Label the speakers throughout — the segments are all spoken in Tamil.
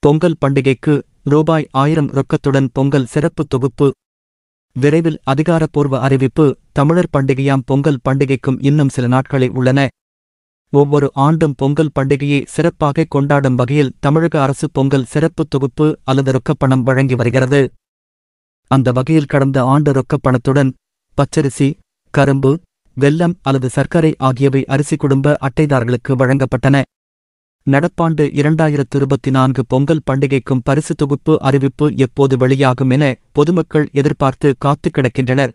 Speaker 1: பொங்கல் பண்டிகைக்கு ரூபாய் 1000 ரொக்கத்துடன் பொங்கல் சிறப்பு தொகுப்பு. விரைவில் அதிகாரப்பூர்வ அறிவிப்பு. தமிழர் பண்டிகையாம் பொங்கல் பண்டிகைக்கும் இன்னும் சில நாட்களே உள்ளன. ஒவ்வொரு ஆண்டும் பொங்கல் பண்டிகையை சிறப்பாக கொண்டாடும் வகையில் தமிழக அரசு பொங்கல் சிறப்பு தொகுப்பு அல்லது ரொக்கப்பணம் வழங்கி வருகிறது. அந்த வகையில் கடந்த ஆண்டு ரொக்கப்பணத்துடன் பச்சரிசி, கரும்பு, வெல்லம் அல்லது சர்க்கரை ஆகியவை அரிசி குடும்ப அட்டைதாரர்களுக்கு வழங்கப்பட்டன. நடப்பாண்டு 2024 பொங்கல் பண்டிகைக்கும் பரிசு தொகுப்பு அறிவிப்பு எப்போது வெளியாகும் என பொதுமக்கள் எதிர்பார்த்து காத்துக் கிடக்கின்றனர்.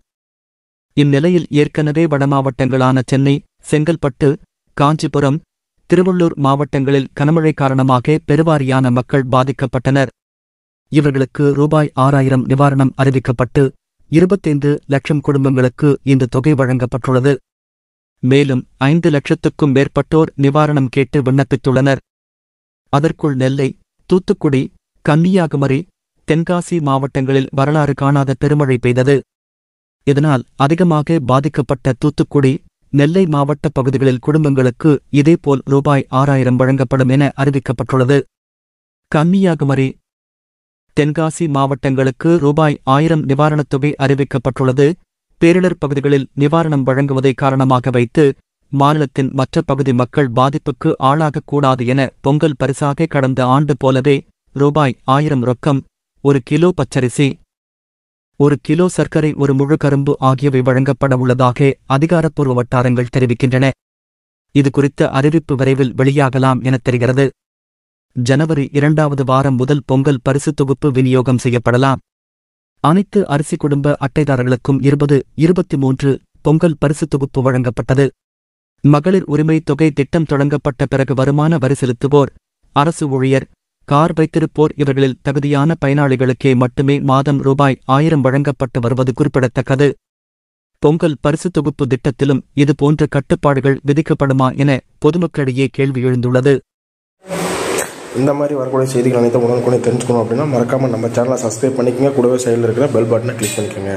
Speaker 1: இந்நிலையில் ஏற்கனவே வடமாவட்டங்களான சென்னை, செங்கல்பட்டு, காஞ்சிபுரம், திருவள்ளூர் மாவட்டங்களில் கனமழை காரணமாக பெருவாரியான மக்கள் பாதிக்கப்பட்டனர். இவர்களுக்கு ரூபாய் 6000 நிவாரணம் அறிவிக்கப்பட்டு 25 லட்சம் குடும்பங்களுக்கு இந்த தொகை வழங்கப்பட்டுள்ளது. மேலும் 5 லட்சத்துக்கும் மேற்பட்டோர் நிவாரணம் கேட்டு விண்ணப்பித்துள்ளனர். அதற்குள் நெல்லை, தூத்துக்குடி, கன்னியாகுமரி, தென்காசி மாவட்டங்களில் வரலாறு காணாத பெருமழை பெய்தது. இதனால் அதிகமாக பாதிக்கப்பட்ட தூத்துக்குடி, நெல்லை மாவட்ட பகுதிகளில் குடும்பங்களுக்கு இதேபோல் ரூபாய் 6000 வழங்கப்படும் என அறிவிக்கப்பட்டுள்ளது. கன்னியாகுமரி, தென்காசி மாவட்டங்களுக்கு ரூபாய் 1000 நிவாரணத் தொகை அறிவிக்கப்பட்டுள்ளது. பேரிடர் பகுதிகளில் நிவாரணம் வழங்குவதை காரணமாக வைத்து மாநிலத்தின் மற்ற பகுதி மக்கள் பாதிப்புக்கு ஆளாகக்கூடாது என பொங்கல் பரிசாக கடந்த ஆண்டு போலவே ரூபாய் 1000 ரொக்கம், 1 கிலோ பச்சரிசி, 1 கிலோ சர்க்கரை, 1 முழு கரும்பு ஆகியவை வழங்கப்பட உள்ளதாக அதிகாரப்பூர்வ வட்டாரங்கள் தெரிவிக்கின்றன. இதுகுறித்த அறிவிப்பு விரைவில் வெளியாகலாம் என தெரிகிறது. ஜனவரி 2வது வாரம் முதல் பொங்கல் பரிசு தொகுப்பு விநியோகம் செய்யப்படலாம். அனைத்து அரிசி குடும்ப அட்டைதாரர்களுக்கும் 2023 பொங்கல் பரிசு தொகுப்பு வழங்கப்பட்டது. மகளிர் உரிமை தொகை திட்டம் தொடங்கப்பட்ட பிறகு வருமான வரி செலுத்துவோர், அரசு ஊழியர், கார் வைத்திருப்போர் இவர்களில் தகுதியான பயனாளிகளுக்கே மட்டுமே மாதம் ரூபாய் 1000 வழங்கப்பட்டு வருவது குறிப்பிடத்தக்கது. பொங்கல் பரிசு தொகுப்பு திட்டத்திலும் இதுபோன்ற கட்டுப்பாடுகள் விதிக்கப்படுமா என பொதுமக்களிடையே கேள்வி எழுந்துள்ளது.
Speaker 2: இந்த மாதிரி வரக்கூடிய செய்திகள் அனைத்தும் உடனுக்குடனே தெரிஞ்சுக்கணும் அப்படின்னா மறக்காமல் நம்ம சேனலை சப்ஸ்கிரைப் பண்ணிக்கங்க. கூடவே சைடில் இருக்கிற பெல் பட்டனை கிளிக் பண்ணிக்கோங்க.